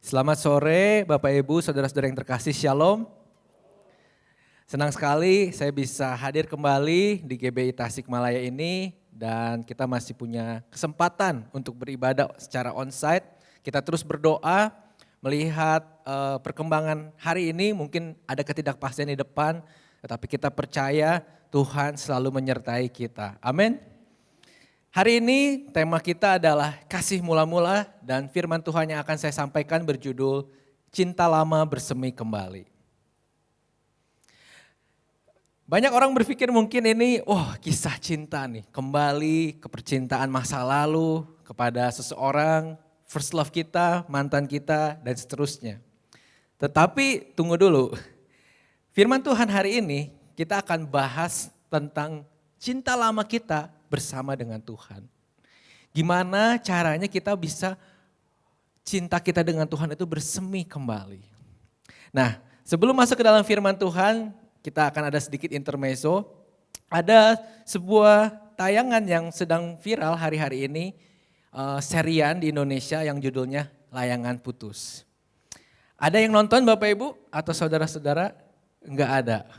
Selamat sore Bapak Ibu, saudara-saudara yang terkasih, Shalom. Senang sekali saya bisa hadir kembali di GBI Tasikmalaya ini dan kita masih punya kesempatan untuk beribadah secara onsite. Kita terus berdoa melihat perkembangan hari ini, mungkin ada ketidakpastian di depan, tetapi kita percaya Tuhan selalu menyertai kita. Amin. Hari ini tema kita adalah kasih mula-mula dan firman Tuhan yang akan saya sampaikan berjudul Cinta Lama Bersemi Kembali. Banyak orang berpikir mungkin ini kisah cinta nih, kembali ke percintaan masa lalu kepada seseorang, first love kita, mantan kita dan seterusnya. Tetapi tunggu dulu, firman Tuhan hari ini kita akan bahas tentang cinta lama kita bersama dengan Tuhan. Gimana caranya kita bisa cinta kita dengan Tuhan itu bersemi kembali. Nah, sebelum masuk ke dalam firman Tuhan, kita akan ada sedikit intermezzo. Ada sebuah tayangan yang sedang viral hari-hari ini, serian di Indonesia yang judulnya Layangan Putus. Ada yang nonton Bapak Ibu atau saudara-saudara? Enggak ada.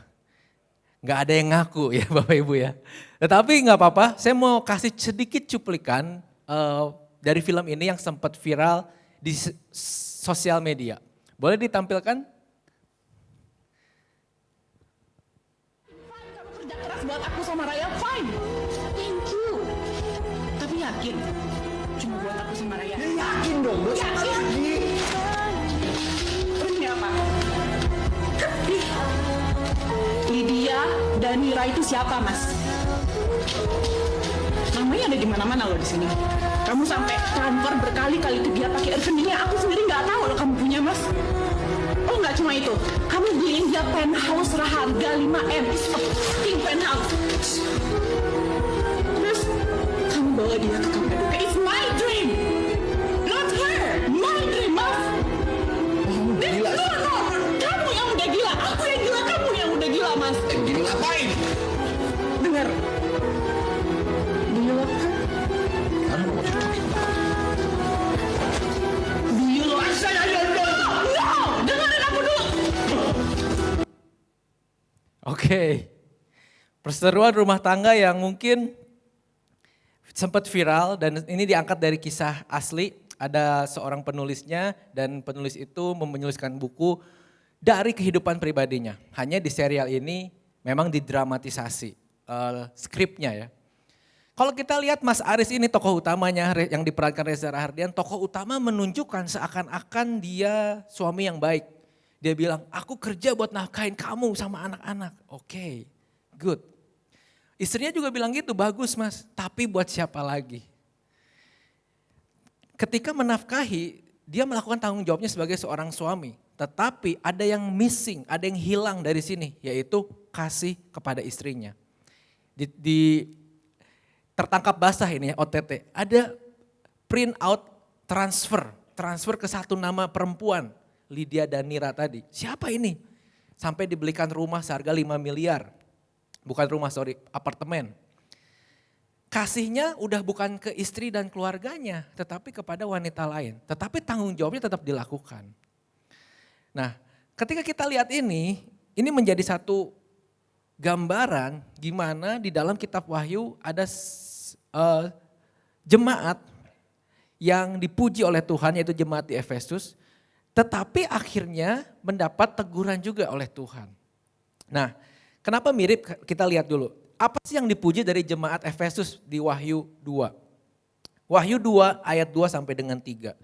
Enggak ada yang ngaku ya Bapak Ibu ya. Tetapi enggak apa-apa, saya mau kasih sedikit cuplikan dari film ini yang sempat viral di sosial media. Boleh ditampilkan? Kamu kerja keras buat aku sama Raya, fine. Thank you. Tapi yakin, cuma buat aku sama Raya. Ya yakin dong, bos. Yakin. Terus ini apa? Lydia dan Mira itu siapa, Mas? Namanya ada di mana-mana loh di sini. Kamu sampai transfer berkali-kali ke dia pakai rekeningnya. Aku sendiri nggak tahu loh kamu punya, Mas. Oh nggak cuma itu, kamu beliin dia penthouse harga 5M, fucking penthouse. Terus kamu bawa dia ke Kappadocia. It's my dream, not her, my dream, Mas. Kamu gila. No, kamu yang udah gila, aku yang gila, kamu yang udah gila, Mas. Gini ngapain? Dengar, do you love her? Karena mau cocokin banget. Do you love her? No, dengerin aku dulu. Oke, perseteruan rumah tangga yang mungkin sempat viral dan ini diangkat dari kisah asli. Ada seorang penulisnya dan penulis itu menuliskan buku dari kehidupan pribadinya. Hanya di serial ini memang didramatisasi skripnya ya. Kalau kita lihat Mas Aris ini tokoh utamanya yang diperankan Reza Rahardian, tokoh utama menunjukkan seakan-akan dia suami yang baik. Dia bilang, aku kerja buat nafkahin kamu sama anak-anak. Oke, good. Istrinya juga bilang gitu, bagus Mas, tapi buat siapa lagi? Ketika menafkahi, dia melakukan tanggung jawabnya sebagai seorang suami. Tetapi ada yang missing, ada yang hilang dari sini, yaitu kasih kepada istrinya. Tertangkap basah ini ya, OTT. Ada print out transfer ke satu nama perempuan, Lydia Danira tadi. Siapa ini? Sampai dibelikan rumah seharga 5 miliar. Bukan rumah, sorry, apartemen. Kasihnya udah bukan ke istri dan keluarganya, tetapi kepada wanita lain. Tetapi tanggung jawabnya tetap dilakukan. Nah, ketika kita lihat ini menjadi satu gambaran gimana di dalam kitab Wahyu ada jemaat yang dipuji oleh Tuhan, yaitu jemaat di Efesus, tetapi akhirnya mendapat teguran juga oleh Tuhan. Nah, kenapa mirip? Kita lihat dulu. Apa sih yang dipuji dari jemaat Efesus di Wahyu 2? Wahyu 2 ayat 2 sampai dengan 3.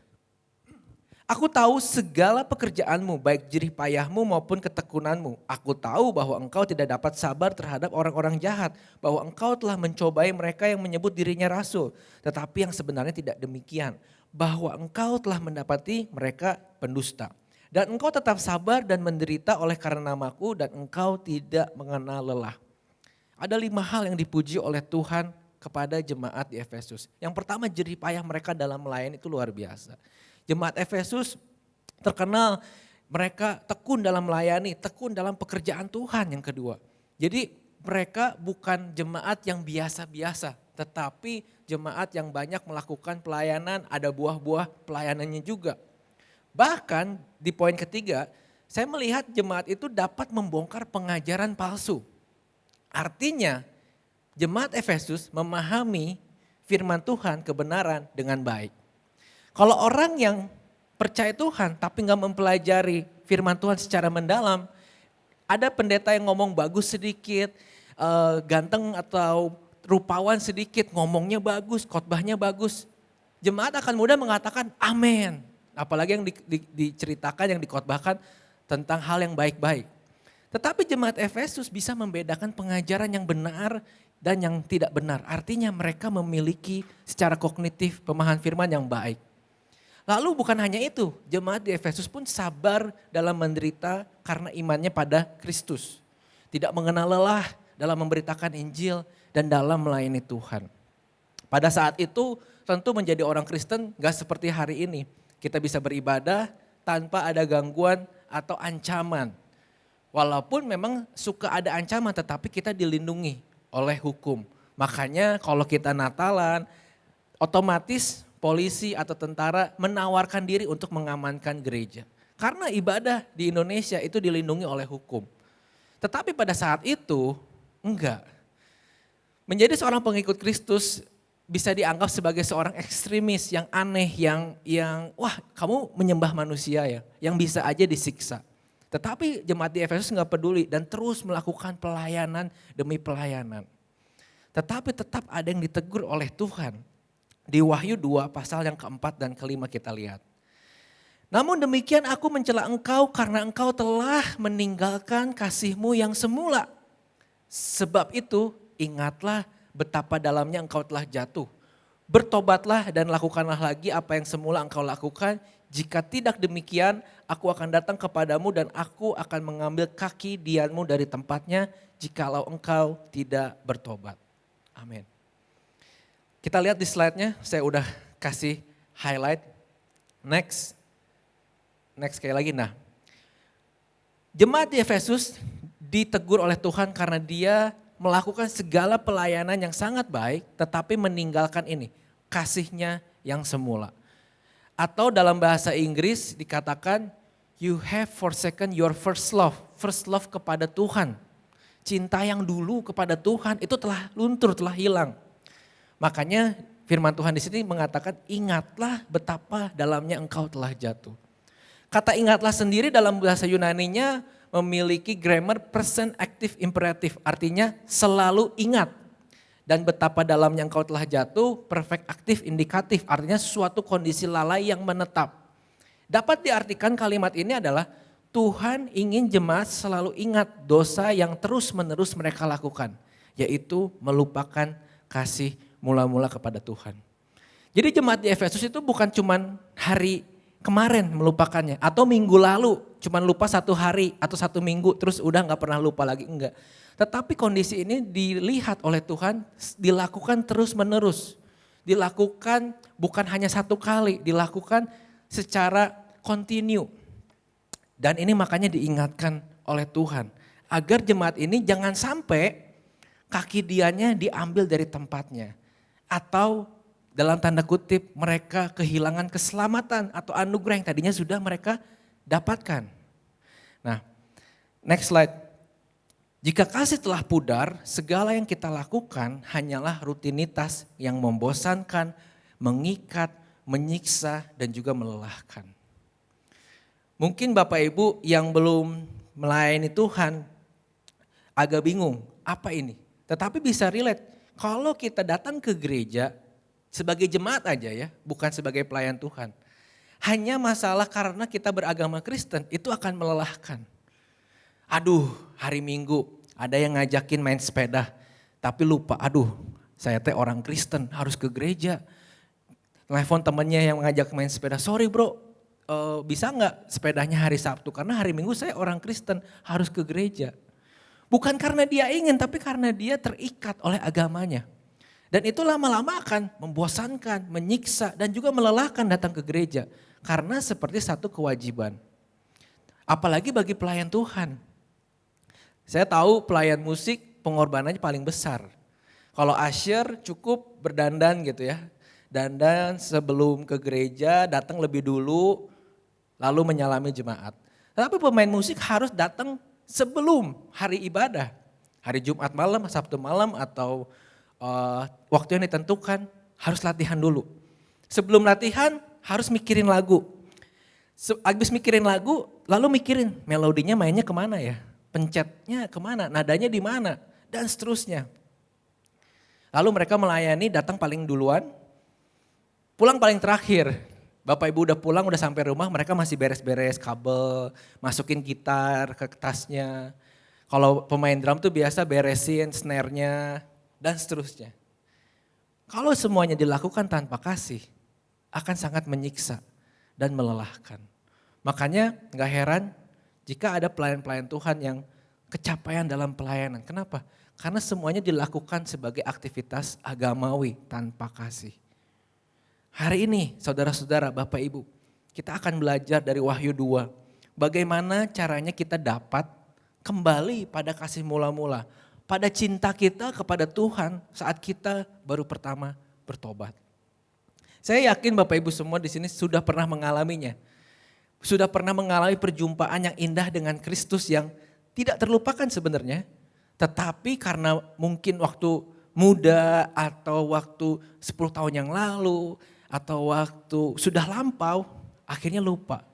Aku tahu segala pekerjaanmu, baik jerih payahmu maupun ketekunanmu. Aku tahu bahwa engkau tidak dapat sabar terhadap orang-orang jahat. Bahwa engkau telah mencobai mereka yang menyebut dirinya rasul. Tetapi yang sebenarnya tidak demikian. Bahwa engkau telah mendapati mereka pendusta. Dan engkau tetap sabar dan menderita oleh karena namaku dan engkau tidak mengenal lelah. Ada 5 hal yang dipuji oleh Tuhan kepada jemaat di Efesus. Yang pertama, jerih payah mereka dalam melayani itu luar biasa. Jemaat Efesus terkenal mereka tekun dalam melayani, tekun dalam pekerjaan Tuhan yang kedua. Jadi mereka bukan jemaat yang biasa-biasa, tetapi jemaat yang banyak melakukan pelayanan, ada buah-buah pelayanannya juga. Bahkan di poin ketiga, saya melihat jemaat itu dapat membongkar pengajaran palsu. Artinya jemaat Efesus memahami firman Tuhan kebenaran dengan baik. Kalau orang yang percaya Tuhan tapi nggak mempelajari firman Tuhan secara mendalam, ada pendeta yang ngomong bagus sedikit, ganteng atau rupawan sedikit, ngomongnya bagus, khotbahnya bagus. Jemaat akan mudah mengatakan amin. Apalagi yang diceritakan, yang dikhotbahkan tentang hal yang baik-baik. Tetapi jemaat Efesus bisa membedakan pengajaran yang benar dan yang tidak benar. Artinya mereka memiliki secara kognitif pemahaman firman yang baik. Lalu bukan hanya itu, jemaat di Efesus pun sabar dalam menderita karena imannya pada Kristus. Tidak mengenal lelah dalam memberitakan Injil dan dalam melayani Tuhan. Pada saat itu tentu menjadi orang Kristen gak seperti hari ini. Kita bisa beribadah tanpa ada gangguan atau ancaman. Walaupun memang suka ada ancaman tetapi kita dilindungi oleh hukum. Makanya kalau kita Natalan otomatis polisi atau tentara menawarkan diri untuk mengamankan gereja. Karena ibadah di Indonesia itu dilindungi oleh hukum. Tetapi pada saat itu enggak. Menjadi seorang pengikut Kristus bisa dianggap sebagai seorang ekstremis yang aneh, yang wah kamu menyembah manusia ya, yang bisa aja disiksa. Tetapi jemaat di Efesus nggak peduli dan terus melakukan pelayanan demi pelayanan. Tetapi tetap ada yang ditegur oleh Tuhan. Di Wahyu 2 pasal yang keempat dan kelima kita lihat. Namun demikian aku mencela engkau karena engkau telah meninggalkan kasihmu yang semula. Sebab itu ingatlah betapa dalamnya engkau telah jatuh. Bertobatlah dan lakukanlah lagi apa yang semula engkau lakukan. Jika tidak demikian, aku akan datang kepadamu dan aku akan mengambil kaki dianmu dari tempatnya jikalau engkau tidak bertobat. Amin. Kita lihat di slide-nya, saya udah kasih highlight. Next sekali lagi. Nah, jemaat di Efesus ditegur oleh Tuhan karena dia melakukan segala pelayanan yang sangat baik tetapi meninggalkan ini, kasihnya yang semula. Atau dalam bahasa Inggris dikatakan you have forsaken your first love kepada Tuhan. Cinta yang dulu kepada Tuhan itu telah luntur, telah hilang. Makanya firman Tuhan di sini mengatakan ingatlah betapa dalamnya engkau telah jatuh. Kata ingatlah sendiri dalam bahasa Yunaninya memiliki grammar present active imperative, artinya selalu ingat. Dan betapa dalamnya engkau telah jatuh, perfect active indikatif, artinya suatu kondisi lalai yang menetap. Dapat diartikan kalimat ini adalah Tuhan ingin jemaat selalu ingat dosa yang terus menerus mereka lakukan, yaitu melupakan kasih mula-mula kepada Tuhan. Jadi jemaat di Efesus itu bukan cuman hari kemarin melupakannya atau minggu lalu cuman lupa 1 hari atau 1 minggu terus udah gak pernah lupa lagi, enggak. Tetapi kondisi ini dilihat oleh Tuhan dilakukan terus menerus. Dilakukan bukan hanya 1 kali, dilakukan secara kontinu. Dan ini makanya diingatkan oleh Tuhan. Agar jemaat ini jangan sampai kaki dianya diambil dari tempatnya. Atau dalam tanda kutip mereka kehilangan keselamatan atau anugerah yang tadinya sudah mereka dapatkan. Nah, next slide. Jika kasih telah pudar, segala yang kita lakukan hanyalah rutinitas yang membosankan, mengikat, menyiksa, dan juga melelahkan. Mungkin Bapak Ibu yang belum melayani Tuhan agak bingung, apa ini? Tetapi bisa relate, kalau kita datang ke gereja sebagai jemaat aja ya, bukan sebagai pelayan Tuhan. Hanya masalah karena kita beragama Kristen itu akan melelahkan. Aduh, hari Minggu ada yang ngajakin main sepeda, tapi lupa, aduh saya teh orang Kristen harus ke gereja. Telepon temennya yang ngajak main sepeda, sorry bro bisa gak sepedanya hari Sabtu, karena hari Minggu saya orang Kristen harus ke gereja. Bukan karena dia ingin, tapi karena dia terikat oleh agamanya. Dan itu lama-lama akan membosankan, menyiksa, dan juga melelahkan datang ke gereja. Karena seperti satu kewajiban. Apalagi bagi pelayan Tuhan. Saya tahu pelayan musik pengorbanannya paling besar. Kalau usher cukup berdandan gitu ya. Dandan sebelum ke gereja, datang lebih dulu. lalu menyalami jemaat. Tetapi pemain musik harus datang sebelum hari ibadah. Hari Jumat malam, Sabtu malam atau waktu yang ditentukan harus latihan dulu. Sebelum latihan harus mikirin lagu. Habis mikirin lagu, lalu mikirin melodinya mainnya kemana ya? Pencetnya kemana? Nadanya di mana? Dan seterusnya. Lalu mereka melayani, datang paling duluan, pulang paling terakhir. Bapak ibu udah pulang, udah sampai rumah, mereka masih beres-beres kabel, masukin gitar ke tasnya. Kalau pemain drum tuh biasa beresin snare-nya dan seterusnya. Kalau semuanya dilakukan tanpa kasih, akan sangat menyiksa dan melelahkan. Makanya gak heran jika ada pelayan-pelayan Tuhan yang kecapean dalam pelayanan. Kenapa? Karena semuanya dilakukan sebagai aktivitas agamawi tanpa kasih. Hari ini saudara-saudara, Bapak Ibu, kita akan belajar dari Wahyu 2. Bagaimana caranya kita dapat kembali pada kasih mula-mula. Pada cinta kita kepada Tuhan saat kita baru pertama bertobat. Saya yakin Bapak Ibu semua di sini sudah pernah mengalaminya. Sudah pernah mengalami perjumpaan yang indah dengan Kristus yang tidak terlupakan sebenarnya. Tetapi karena mungkin waktu muda atau waktu 10 tahun yang lalu atau waktu sudah lampau, akhirnya lupa.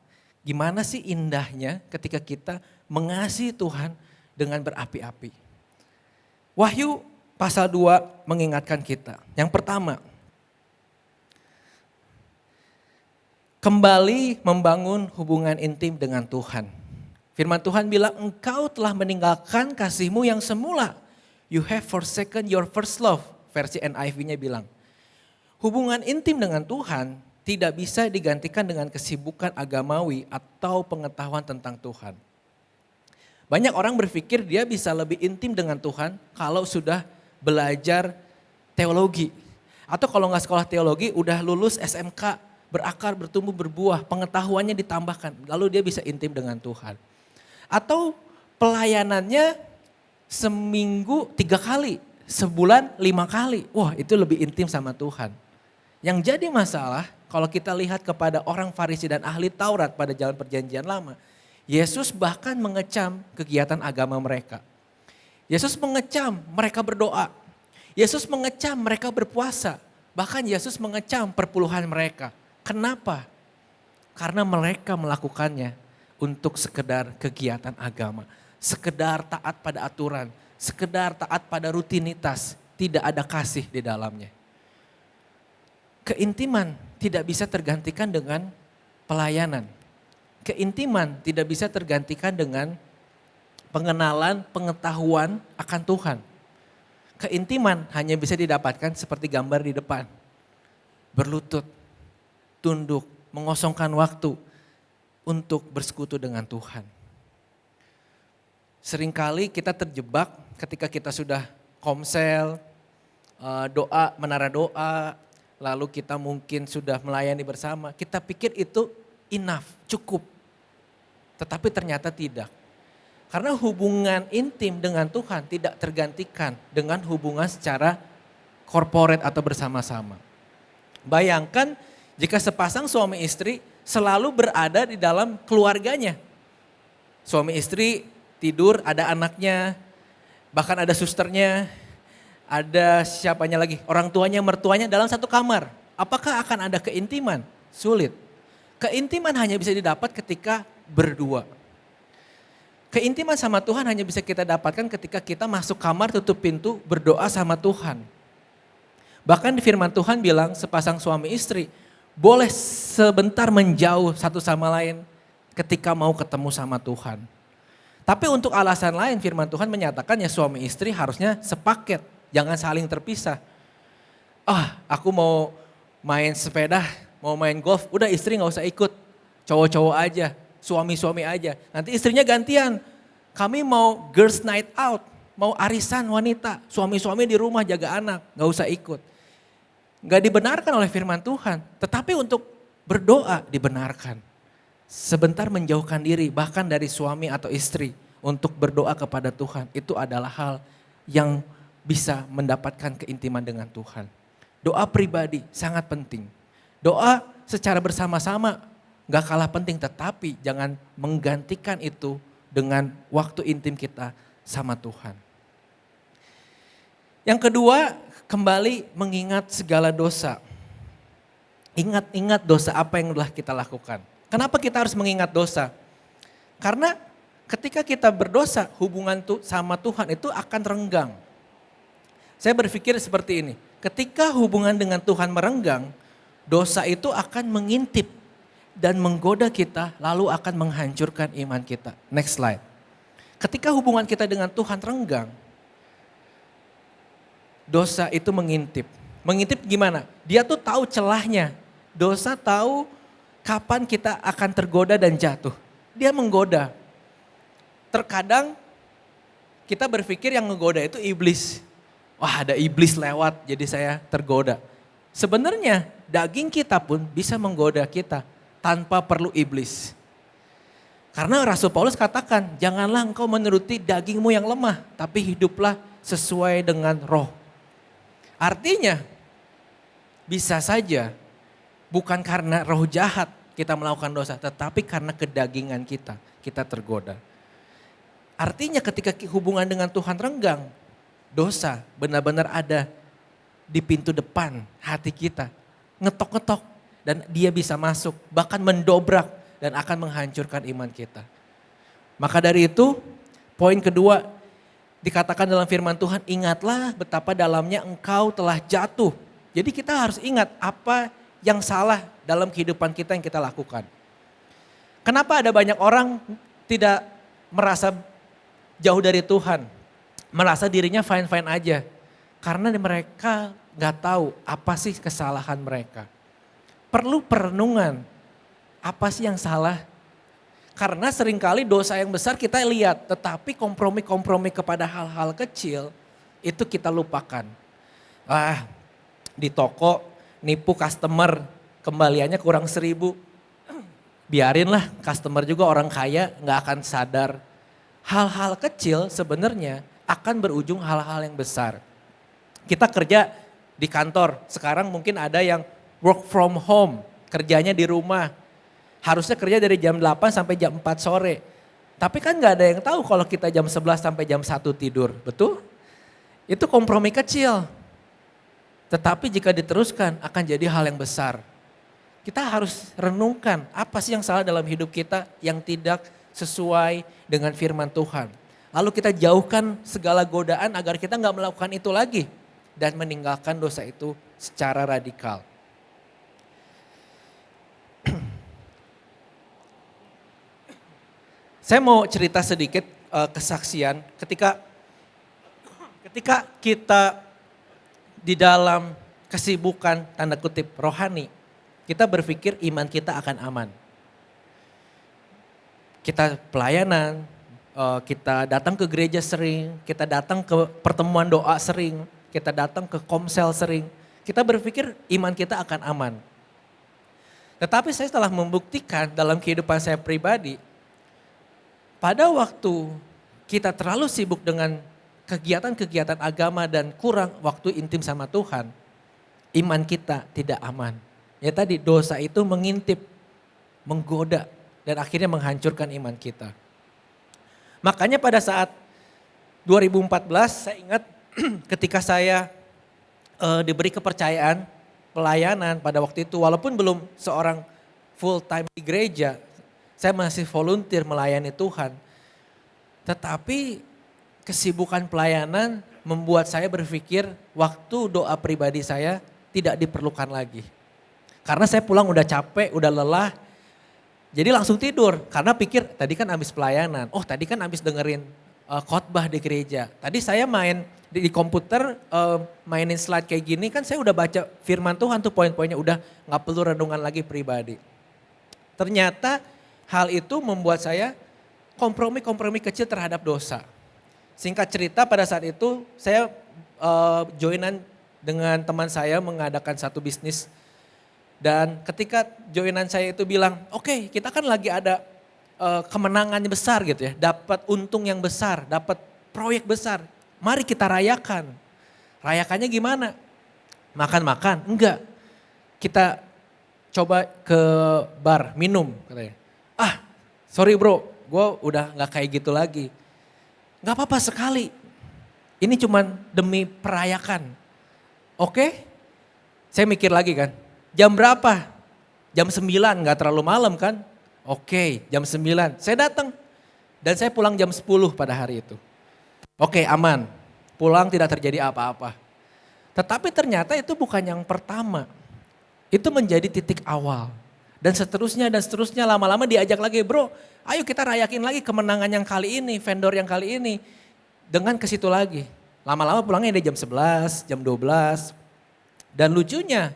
Gimana sih indahnya ketika kita mengasihi Tuhan dengan berapi-api. Wahyu pasal 2 mengingatkan kita. Yang pertama, kembali membangun hubungan intim dengan Tuhan. Firman Tuhan bilang, engkau telah meninggalkan kasihmu yang semula. You have forsaken your first love. Versi NIV-nya bilang. Hubungan intim dengan Tuhan tidak bisa digantikan dengan kesibukan agamawi atau pengetahuan tentang Tuhan. Banyak orang berpikir dia bisa lebih intim dengan Tuhan kalau sudah belajar teologi. Atau kalau nggak sekolah teologi udah lulus SMK, berakar, bertumbuh, berbuah, pengetahuannya ditambahkan. Lalu dia bisa intim dengan Tuhan. Atau pelayanannya seminggu 3 kali, sebulan 5 kali. Wah, itu lebih intim sama Tuhan. Yang jadi masalah kalau kita lihat kepada orang Farisi dan ahli Taurat pada zaman perjanjian lama. Yesus bahkan mengecam kegiatan agama mereka. Yesus mengecam mereka berdoa. Yesus mengecam mereka berpuasa. Bahkan Yesus mengecam perpuluhan mereka. Kenapa? Karena mereka melakukannya untuk sekedar kegiatan agama, sekedar taat pada aturan, sekedar taat pada rutinitas, tidak ada kasih di dalamnya. Keintiman tidak bisa tergantikan dengan pelayanan. Keintiman tidak bisa tergantikan dengan pengenalan, pengetahuan akan Tuhan. Keintiman hanya bisa didapatkan seperti gambar di depan. Berlutut, tunduk, mengosongkan waktu untuk bersekutu dengan Tuhan. Seringkali kita terjebak ketika kita sudah komsel, doa, menara doa, lalu kita mungkin sudah melayani bersama. Kita pikir itu enough, cukup. Tetapi ternyata tidak. Karena hubungan intim dengan Tuhan tidak tergantikan dengan hubungan secara corporate atau bersama-sama. Bayangkan jika sepasang suami istri selalu berada di dalam keluarganya. Suami istri tidur, ada anaknya, bahkan ada susternya, ada siapanya lagi, orang tuanya, mertuanya dalam satu kamar. Apakah akan ada keintiman? Sulit. Keintiman hanya bisa didapat ketika berdua. Keintiman sama Tuhan hanya bisa kita dapatkan ketika kita masuk kamar, tutup pintu, berdoa sama Tuhan. Bahkan di firman Tuhan bilang sepasang suami istri boleh sebentar menjauh satu sama lain ketika mau ketemu sama Tuhan. Tapi untuk alasan lain firman Tuhan menyatakan ya suami istri harusnya sepaket, jangan saling terpisah. Aku mau main sepeda, mau main golf, udah istri gak usah ikut, cowok-cowok aja, suami-suami aja. Nanti istrinya gantian, kami mau girls night out, mau arisan wanita, suami-suami di rumah jaga anak, gak usah ikut. Gak dibenarkan oleh firman Tuhan, tetapi untuk berdoa dibenarkan. Sebentar menjauhkan diri bahkan dari suami atau istri untuk berdoa kepada Tuhan. Itu adalah hal yang bisa mendapatkan keintiman dengan Tuhan. Doa pribadi sangat penting. Doa secara bersama-sama Gak kalah penting, tetapi jangan menggantikan itu dengan waktu intim kita sama Tuhan. Yang kedua, kembali mengingat segala dosa. Ingat-ingat dosa apa yang telah kita lakukan. Kenapa kita harus mengingat dosa? Karena ketika kita berdosa, hubungan sama Tuhan itu akan renggang. Saya berpikir seperti ini, ketika hubungan dengan Tuhan merenggang, dosa itu akan mengintip dan menggoda kita, lalu akan menghancurkan iman kita. Next slide. Ketika hubungan kita dengan Tuhan renggang, dosa itu mengintip. Mengintip gimana? Dia tuh tahu celahnya. Dosa tahu kapan kita akan tergoda dan jatuh. Dia menggoda. Terkadang kita berpikir yang menggoda itu iblis. Wah, ada iblis lewat jadi saya tergoda. Sebenarnya daging kita pun bisa menggoda kita tanpa perlu iblis. Karena Rasul Paulus katakan, janganlah engkau menuruti dagingmu yang lemah, tapi hiduplah sesuai dengan roh. Artinya bisa saja bukan karena roh jahat kita melakukan dosa, tetapi karena kedagingan kita tergoda. Artinya ketika hubungan dengan Tuhan renggang, dosa benar-benar ada di pintu depan hati kita. Ngetok-ngetok dan dia bisa masuk, bahkan mendobrak dan akan menghancurkan iman kita. Maka dari itu, poin kedua dikatakan dalam firman Tuhan, ingatlah betapa dalamnya engkau telah jatuh. Jadi kita harus ingat apa yang salah dalam kehidupan kita yang kita lakukan. Kenapa ada banyak orang tidak merasa jauh dari Tuhan, merasa dirinya fine-fine aja. Karena mereka gak tahu apa sih kesalahan mereka. Perlu perenungan, apa sih yang salah? Karena seringkali dosa yang besar kita lihat, tetapi kompromi-kompromi kepada hal-hal kecil itu kita lupakan. Di toko nipu customer, kembaliannya kurang 1.000. Biarinlah, customer juga orang kaya gak akan sadar. Hal-hal kecil sebenarnya akan berujung hal-hal yang besar. Kita kerja di kantor, sekarang mungkin ada yang work from home, kerjanya di rumah. Harusnya kerja dari jam 8 sampai jam 4 sore. Tapi kan gak ada yang tahu kalau kita jam 11 sampai jam 1 tidur, betul? Itu kompromi kecil. Tetapi jika diteruskan akan jadi hal yang besar. Kita harus renungkan apa sih yang salah dalam hidup kita yang tidak sesuai dengan firman Tuhan. Lalu kita jauhkan segala godaan agar kita gak melakukan itu lagi. Dan meninggalkan dosa itu secara radikal. Saya mau cerita sedikit kesaksian ketika kita di dalam kesibukan tanda kutip rohani, kita berpikir iman kita akan aman. Kita pelayanan, kita datang ke gereja sering, kita datang ke pertemuan doa sering, kita datang ke komsel sering. Kita berpikir iman kita akan aman. Tetapi saya telah membuktikan dalam kehidupan saya pribadi, pada waktu kita terlalu sibuk dengan kegiatan-kegiatan agama dan kurang waktu intim sama Tuhan, iman kita tidak aman. Ya tadi dosa itu mengintip, menggoda dan akhirnya menghancurkan iman kita. Makanya pada saat 2014 saya ingat ketika saya diberi kepercayaan pelayanan pada waktu itu, walaupun belum seorang full time di gereja, saya masih volunteer melayani Tuhan. Tetapi kesibukan pelayanan membuat saya berpikir waktu doa pribadi saya tidak diperlukan lagi. Karena saya pulang udah capek, udah lelah, jadi langsung tidur. Karena pikir tadi kan habis pelayanan, tadi kan habis dengerin khotbah di gereja. Tadi saya main di komputer, mainin slide kayak gini, kan saya udah baca firman Tuhan tuh poin-poinnya, udah gak perlu renungan lagi pribadi. Ternyata hal itu membuat saya kompromi-kompromi kecil terhadap dosa. Singkat cerita pada saat itu saya joinan dengan teman saya mengadakan satu bisnis. Dan ketika joinan saya itu bilang, oke, kita kan lagi ada kemenangan besar gitu ya. Dapat untung yang besar, dapat proyek besar. Mari kita rayakan. Rayakannya gimana? Makan-makan? Enggak. Kita coba ke bar, minum katanya. Ah, sorry bro, gue udah gak kayak gitu lagi. Gak apa-apa sekali, ini cuman demi perayakan. Oke, saya mikir lagi kan, jam berapa? Jam 9, gak terlalu malam kan? Oke, jam 9, saya datang. Dan saya pulang jam 10 pada hari itu. Oke, aman, pulang tidak terjadi apa-apa. Tetapi ternyata itu bukan yang pertama. Itu menjadi titik awal. Dan seterusnya lama-lama diajak lagi, bro ayo kita rayakin lagi kemenangan yang kali ini, vendor yang kali ini. Dengan ke situ lagi. Lama-lama pulangnya di jam 11, jam 12. Dan lucunya,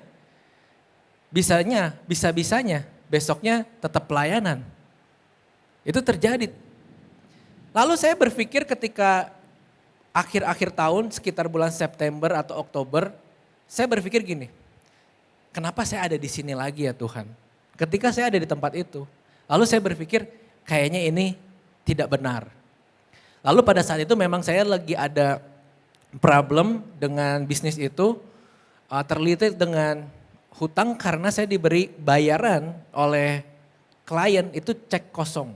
bisa-bisanya besoknya tetap pelayanan. Itu terjadi. Lalu saya berpikir ketika akhir-akhir tahun sekitar bulan September atau Oktober, saya berpikir gini, kenapa saya ada di sini lagi ya Tuhan? Ketika saya ada di tempat itu, lalu saya berpikir kayaknya ini tidak benar. Lalu pada saat itu memang saya lagi ada problem dengan bisnis itu, terlilit dengan hutang karena saya diberi bayaran oleh klien itu cek kosong.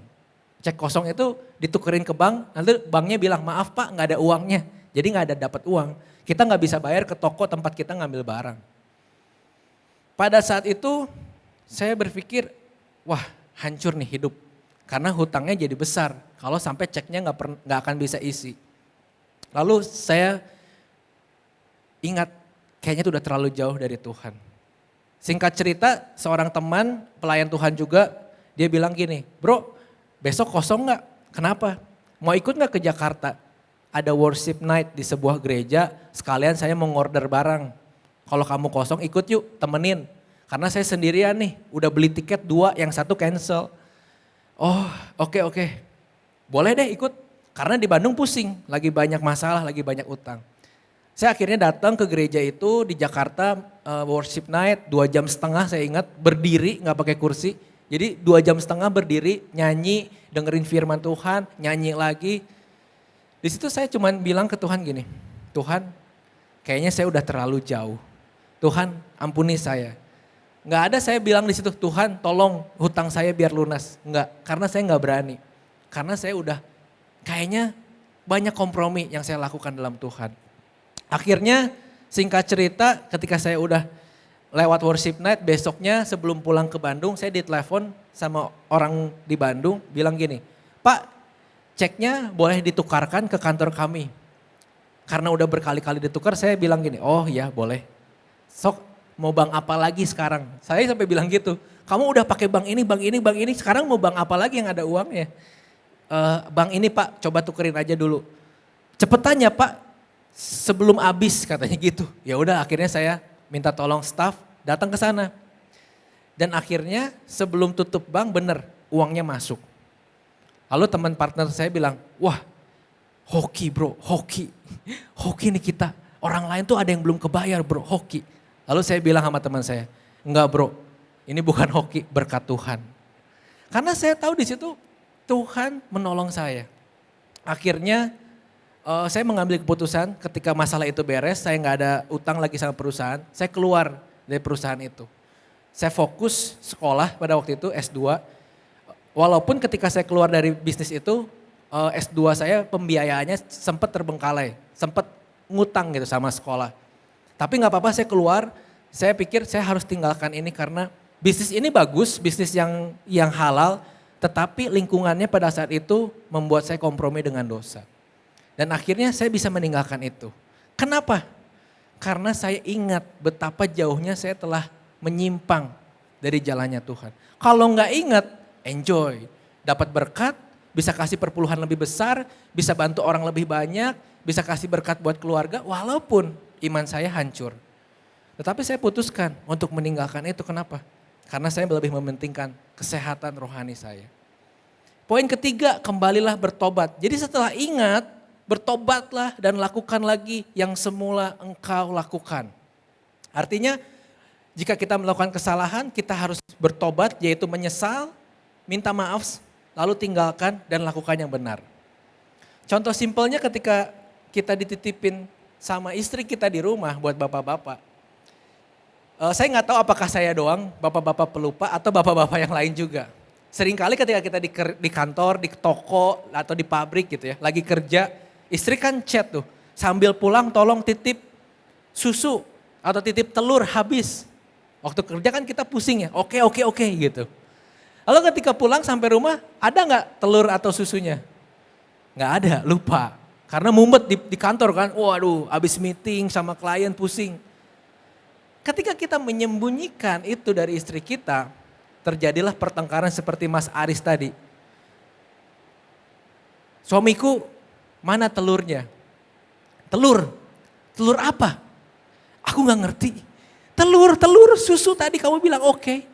Cek kosong itu ditukerin ke bank, nanti banknya bilang maaf pak nggak ada uangnya. Jadi nggak ada dapat uang. Kita nggak bisa bayar ke toko tempat kita ngambil barang. Pada saat itu saya berpikir, wah hancur nih hidup. Karena hutangnya jadi besar, kalau sampai ceknya nggak akan bisa isi. Lalu saya ingat, kayaknya itu udah terlalu jauh dari Tuhan. Singkat cerita, seorang teman pelayan Tuhan juga, dia bilang gini, bro besok kosong nggak? Kenapa? Mau ikut nggak ke Jakarta? Ada worship night di sebuah gereja, sekalian saya mau ngorder barang. Kalau kamu kosong ikut yuk, temenin. Karena saya sendirian nih, udah beli tiket 2, yang 1 cancel. Oh oke. Boleh deh ikut. Karena di Bandung pusing, lagi banyak masalah, lagi banyak utang. Saya akhirnya datang ke gereja itu di Jakarta, worship night 2,5 jam saya ingat, berdiri gak pakai kursi. Jadi 2,5 jam berdiri, nyanyi, dengerin firman Tuhan, nyanyi lagi. Di situ saya cuman bilang ke Tuhan gini, Tuhan kayaknya saya udah terlalu jauh. Tuhan ampuni saya. Nggak ada saya bilang di situ, Tuhan tolong hutang saya biar lunas. Nggak, karena saya nggak berani. Karena saya udah kayaknya banyak kompromi yang saya lakukan dalam Tuhan. Akhirnya singkat cerita ketika saya udah lewat worship night, besoknya sebelum pulang ke Bandung saya ditelepon sama orang di Bandung bilang gini, Pak ceknya boleh ditukarkan ke kantor kami. Karena udah berkali-kali ditukar saya bilang gini, oh ya boleh. Sok mau bank apa lagi sekarang? Saya sampai bilang gitu, kamu udah pakai bank ini, sekarang mau bank apa lagi yang ada uangnya? Bank ini Pak, coba tukerin aja dulu. Cepetannya Pak, sebelum habis katanya gitu. Ya udah akhirnya saya minta tolong staff datang ke sana. Dan akhirnya sebelum tutup bank bener uangnya masuk. Lalu teman partner saya bilang, wah hoki bro, hoki. Hoki nih kita, orang lain tuh ada yang belum kebayar bro, hoki. Lalu saya bilang sama teman saya, enggak bro, ini bukan hoki, berkat Tuhan. Karena saya tahu di situ Tuhan menolong saya. Akhirnya saya mengambil keputusan ketika masalah itu beres, saya nggak ada utang lagi sama perusahaan, saya keluar dari perusahaan itu. Saya fokus sekolah pada waktu itu S2, walaupun ketika saya keluar dari bisnis itu, S2 saya pembiayaannya sempat terbengkalai, sempat ngutang gitu sama sekolah. Tapi nggak apa-apa saya keluar, saya pikir saya harus tinggalkan ini karena bisnis ini bagus, bisnis yang halal, tetapi lingkungannya pada saat itu membuat saya kompromi dengan dosa. Dan akhirnya saya bisa meninggalkan itu. Kenapa? Karena saya ingat betapa jauhnya saya telah menyimpang dari jalannya Tuhan. Kalau nggak ingat, enjoy. Dapat berkat, bisa kasih perpuluhan lebih besar, bisa bantu orang lebih banyak, bisa kasih berkat buat keluarga, walaupun iman saya hancur. Tetapi saya putuskan untuk meninggalkan itu, kenapa? Karena saya lebih mementingkan kesehatan rohani saya. Poin ketiga, kembalilah bertobat. Jadi setelah ingat, bertobatlah dan lakukan lagi yang semula engkau lakukan. Artinya jika kita melakukan kesalahan, kita harus bertobat, yaitu menyesal, minta maaf, lalu tinggalkan dan lakukan yang benar. Contoh simpelnya ketika kita dititipin sama istri kita di rumah buat bapak-bapak. Saya nggak tahu apakah saya doang, bapak-bapak pelupa atau bapak-bapak yang lain juga. Seringkali ketika kita di kantor, di toko atau di pabrik gitu ya, lagi kerja, istri kan chat tuh, sambil pulang tolong titip susu atau titip telur habis. Waktu kerja kan kita pusing ya, oke gitu. Lalu ketika pulang sampai rumah, ada nggak telur atau susunya? Nggak ada, lupa. Karena mumet di kantor kan, waduh habis meeting sama klien pusing. Ketika kita menyembunyikan itu dari istri kita, terjadilah pertengkaran seperti Mas Aris tadi. Suamiku, mana telurnya? Telur apa? Aku gak ngerti. Telur, susu tadi kamu bilang oke.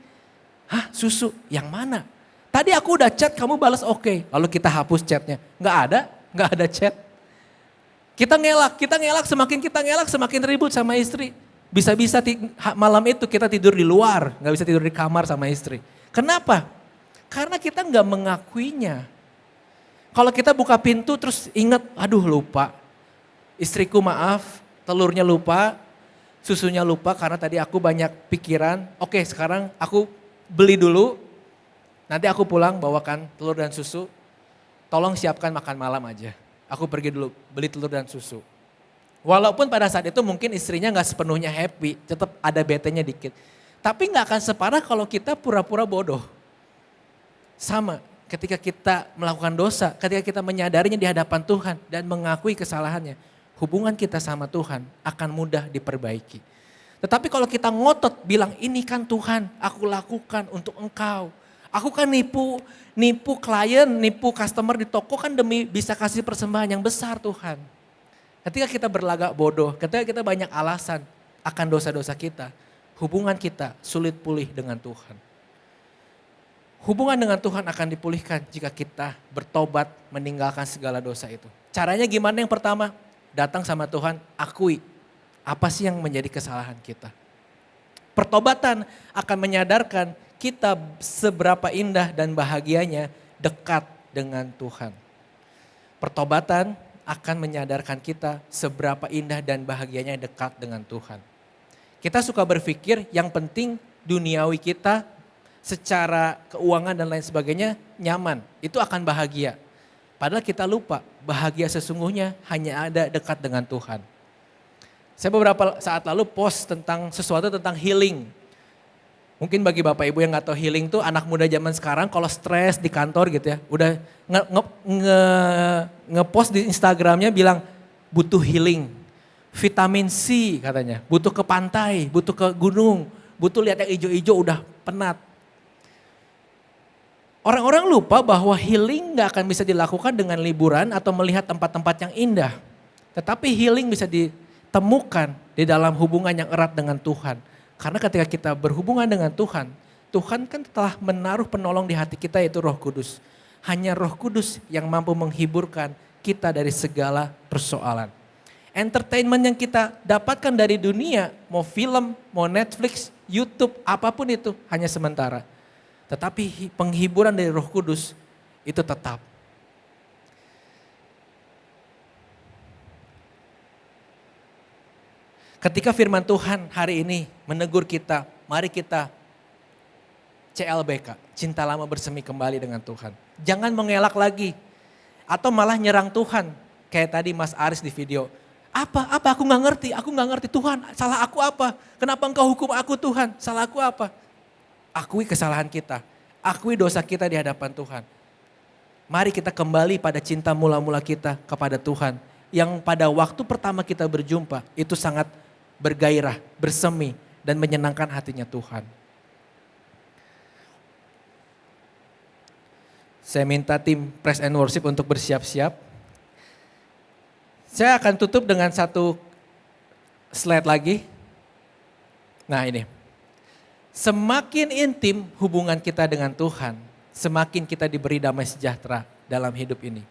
Hah, susu? Yang mana? Tadi aku udah chat, kamu balas oke. Lalu kita hapus chatnya. Gak ada chat. Kita ngelak, semakin kita ngelak semakin ribut sama istri. Bisa-bisa malam itu kita tidur di luar, gak bisa tidur di kamar sama istri. Kenapa? Karena kita gak mengakuinya. Kalau kita buka pintu terus ingat, aduh lupa. Istriku maaf, telurnya lupa, susunya lupa karena tadi aku banyak pikiran. Oke, sekarang aku beli dulu, nanti aku pulang bawakan telur dan susu. Tolong siapkan makan malam aja. Aku pergi dulu beli telur dan susu. Walaupun pada saat itu mungkin istrinya gak sepenuhnya happy, tetap ada betenya dikit. Tapi gak akan separah kalau kita pura-pura bodoh. Sama ketika kita melakukan dosa, ketika kita menyadarinya di hadapan Tuhan dan mengakui kesalahannya. Hubungan kita sama Tuhan akan mudah diperbaiki. Tetapi kalau kita ngotot bilang ini kan Tuhan aku lakukan untuk engkau. Aku kan nipu klien, nipu customer di toko kan demi bisa kasih persembahan yang besar Tuhan. Ketika kita berlagak bodoh, ketika kita banyak alasan akan dosa-dosa kita, hubungan kita sulit pulih dengan Tuhan. Hubungan dengan Tuhan akan dipulihkan jika kita bertobat meninggalkan segala dosa itu. Caranya gimana? Yang pertama, datang sama Tuhan, akui apa sih yang menjadi kesalahan kita. Pertobatan akan menyadarkan kita seberapa indah dan bahagianya dekat dengan Tuhan. Pertobatan akan menyadarkan kita seberapa indah dan bahagianya dekat dengan Tuhan. Kita suka berpikir yang penting duniawi kita secara keuangan dan lain sebagainya nyaman, itu akan bahagia. Padahal kita lupa bahagia sesungguhnya hanya ada dekat dengan Tuhan. Saya beberapa saat lalu post tentang sesuatu tentang healing. Mungkin bagi Bapak Ibu yang gak tahu healing tuh anak muda zaman sekarang kalau stres di kantor gitu ya. Udah nge-post di Instagramnya bilang butuh healing. Vitamin C katanya, butuh ke pantai, butuh ke gunung, butuh lihat yang hijau-hijau udah penat. Orang-orang lupa bahwa healing gak akan bisa dilakukan dengan liburan atau melihat tempat-tempat yang indah. Tetapi healing bisa ditemukan di dalam hubungan yang erat dengan Tuhan. Karena ketika kita berhubungan dengan Tuhan, Tuhan kan telah menaruh penolong di hati kita yaitu Roh Kudus. Hanya Roh Kudus yang mampu menghiburkan kita dari segala persoalan. Entertainment yang kita dapatkan dari dunia, mau film, mau Netflix, YouTube, apapun itu hanya sementara. Tetapi penghiburan dari Roh Kudus itu tetap. Ketika firman Tuhan hari ini menegur kita, mari kita CLBK, cinta lama bersemi kembali dengan Tuhan. Jangan mengelak lagi atau malah nyerang Tuhan. Kayak tadi Mas Aris di video. Apa aku gak ngerti Tuhan, salah aku apa? Kenapa engkau hukum aku Tuhan, salah aku apa? Akui kesalahan kita, akui dosa kita di hadapan Tuhan. Mari kita kembali pada cinta mula-mula kita kepada Tuhan. Yang pada waktu pertama kita berjumpa itu sangat bergairah, bersemi, dan menyenangkan hatinya Tuhan. Saya minta tim Praise and Worship untuk bersiap-siap. Saya akan tutup dengan satu slide lagi. Nah ini. Semakin intim hubungan kita dengan Tuhan, semakin kita diberi damai sejahtera dalam hidup ini.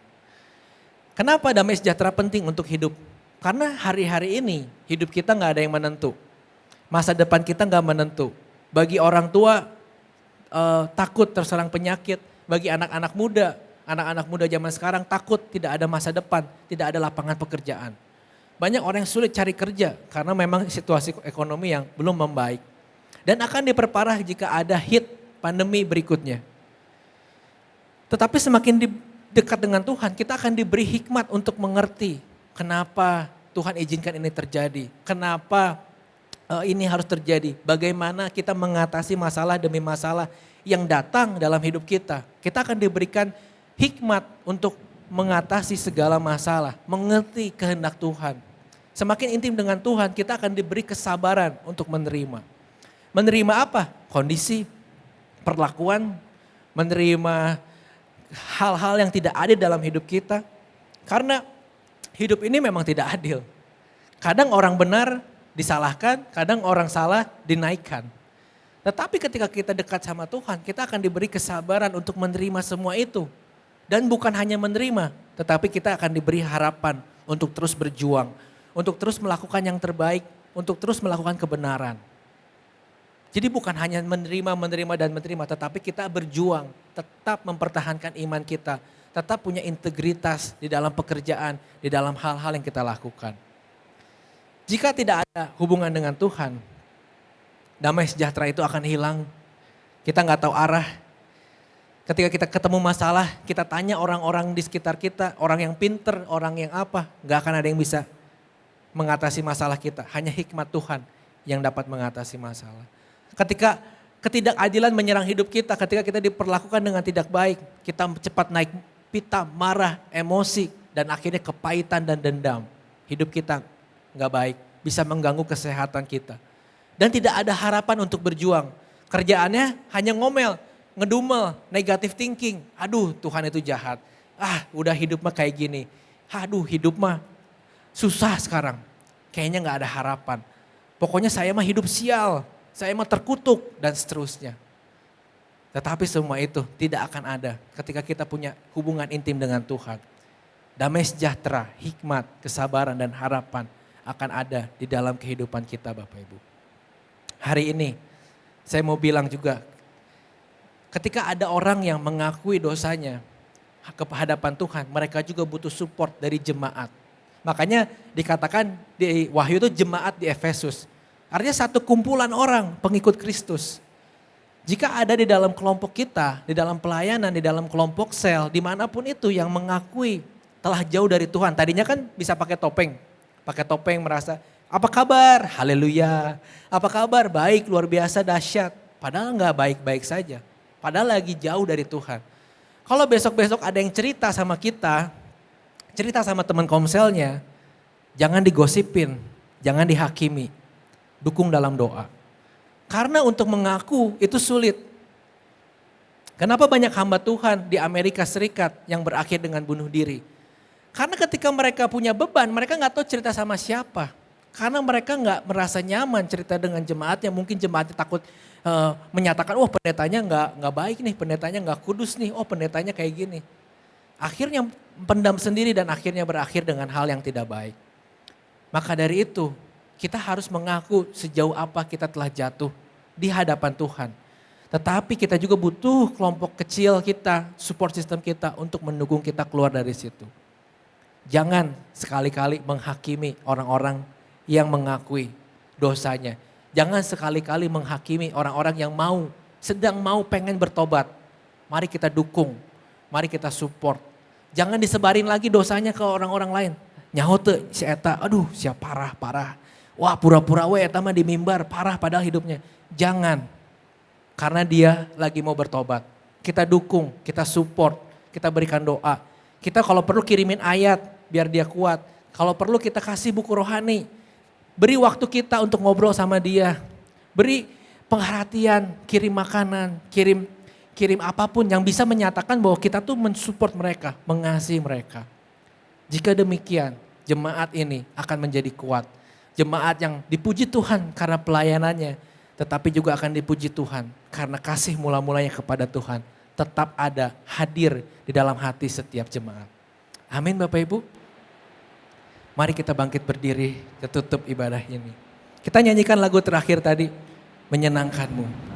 Kenapa damai sejahtera penting untuk hidup? Karena hari-hari ini hidup kita gak ada yang menentu. Masa depan kita gak menentu. Bagi orang tua takut terserang penyakit. Bagi anak-anak muda zaman sekarang takut tidak ada masa depan, tidak ada lapangan pekerjaan. Banyak orang yang sulit cari kerja karena memang situasi ekonomi yang belum membaik. Dan akan diperparah jika ada hit pandemi berikutnya. Tetapi semakin dekat dengan Tuhan, kita akan diberi hikmat untuk mengerti kenapa Tuhan izinkan ini terjadi. Kenapa ini harus terjadi. Bagaimana kita mengatasi masalah demi masalah yang datang dalam hidup kita. Kita akan diberikan hikmat untuk mengatasi segala masalah. Mengerti kehendak Tuhan. Semakin intim dengan Tuhan, kita akan diberi kesabaran untuk menerima. Menerima apa? Kondisi, perlakuan, menerima hal-hal yang tidak adil dalam hidup kita. Karena hidup ini memang tidak adil. Kadang orang benar disalahkan, kadang orang salah dinaikkan. Tetapi ketika kita dekat sama Tuhan, kita akan diberi kesabaran untuk menerima semua itu. Dan bukan hanya menerima, tetapi kita akan diberi harapan untuk terus berjuang. Untuk terus melakukan yang terbaik, untuk terus melakukan kebenaran. Jadi bukan hanya menerima, dan menerima, tetapi kita berjuang, tetap mempertahankan iman kita, tetap punya integritas di dalam pekerjaan, di dalam hal-hal yang kita lakukan. Jika tidak ada hubungan dengan Tuhan, damai sejahtera itu akan hilang. Kita nggak tahu arah. Ketika kita ketemu masalah, kita tanya orang-orang di sekitar kita, orang yang pinter, orang yang apa, nggak akan ada yang bisa mengatasi masalah kita. Hanya hikmat Tuhan yang dapat mengatasi masalah. Ketika ketidakadilan menyerang hidup kita, ketika kita diperlakukan dengan tidak baik, kita cepat naik pitam, marah, emosi, dan akhirnya kepahitan dan dendam. Hidup kita nggak baik, bisa mengganggu kesehatan kita. Dan tidak ada harapan untuk berjuang. Kerjaannya hanya ngomel, ngedumel, negative thinking. Aduh, Tuhan itu jahat. Udah hidup mah kayak gini. Aduh, hidup mah susah sekarang. Kayaknya gak ada harapan. Pokoknya saya mah hidup sial. Saya mah terkutuk dan seterusnya. Tetapi semua itu tidak akan ada ketika kita punya hubungan intim dengan Tuhan. Damai sejahtera, hikmat, kesabaran dan harapan akan ada di dalam kehidupan kita Bapak Ibu. Hari ini saya mau bilang juga, ketika ada orang yang mengakui dosanya ke hadapan Tuhan, mereka juga butuh support dari jemaat. Makanya dikatakan di Wahyu itu jemaat di Efesus. Artinya satu kumpulan orang pengikut Kristus. Jika ada di dalam kelompok kita, di dalam pelayanan, di dalam kelompok sel, dimanapun itu yang mengakui telah jauh dari Tuhan. Tadinya kan bisa pakai topeng merasa, apa kabar? Haleluya. Apa kabar? Baik, luar biasa, dahsyat. Padahal enggak baik-baik saja. Padahal lagi jauh dari Tuhan. Kalau besok-besok ada yang cerita sama kita, cerita sama teman komselnya, jangan digosipin, jangan dihakimi. Dukung dalam doa. Karena untuk mengaku itu sulit. Kenapa banyak hamba Tuhan di Amerika Serikat yang berakhir dengan bunuh diri? Karena ketika mereka punya beban, mereka gak tahu cerita sama siapa. Karena mereka gak merasa nyaman cerita dengan jemaatnya. Mungkin jemaatnya takut menyatakan, pendetanya gak baik nih, pendetanya gak kudus nih, pendetanya kayak gini. Akhirnya pendam sendiri dan akhirnya berakhir dengan hal yang tidak baik. Maka dari itu, kita harus mengaku sejauh apa kita telah jatuh di hadapan Tuhan. Tetapi kita juga butuh kelompok kecil kita, support system kita untuk mendukung kita keluar dari situ. Jangan sekali-kali menghakimi orang-orang yang mengakui dosanya. Jangan sekali-kali menghakimi orang-orang yang sedang pengen bertobat. Mari kita dukung, mari kita support. Jangan disebarin lagi dosanya ke orang-orang lain. Nyahote si eta, aduh siap parah. Wah pura-pura eta mah di mimbar, parah padahal hidupnya. Jangan, karena dia lagi mau bertobat. Kita dukung, kita support, kita berikan doa. Kita kalau perlu kirimin ayat biar dia kuat. Kalau perlu kita kasih buku rohani. Beri waktu kita untuk ngobrol sama dia. Beri perhatian, kirim makanan, kirim apapun yang bisa menyatakan bahwa kita tuh mensupport mereka, mengasihi mereka. Jika demikian, jemaat ini akan menjadi kuat. Jemaat yang dipuji Tuhan karena pelayanannya, tetapi juga akan dipuji Tuhan karena kasih mula-mulanya kepada Tuhan. Tetap ada, hadir di dalam hati setiap jemaat. Amin Bapak Ibu. Mari kita bangkit berdiri, kita tutup ibadah ini. Kita nyanyikan lagu terakhir tadi, Menyenangkanmu.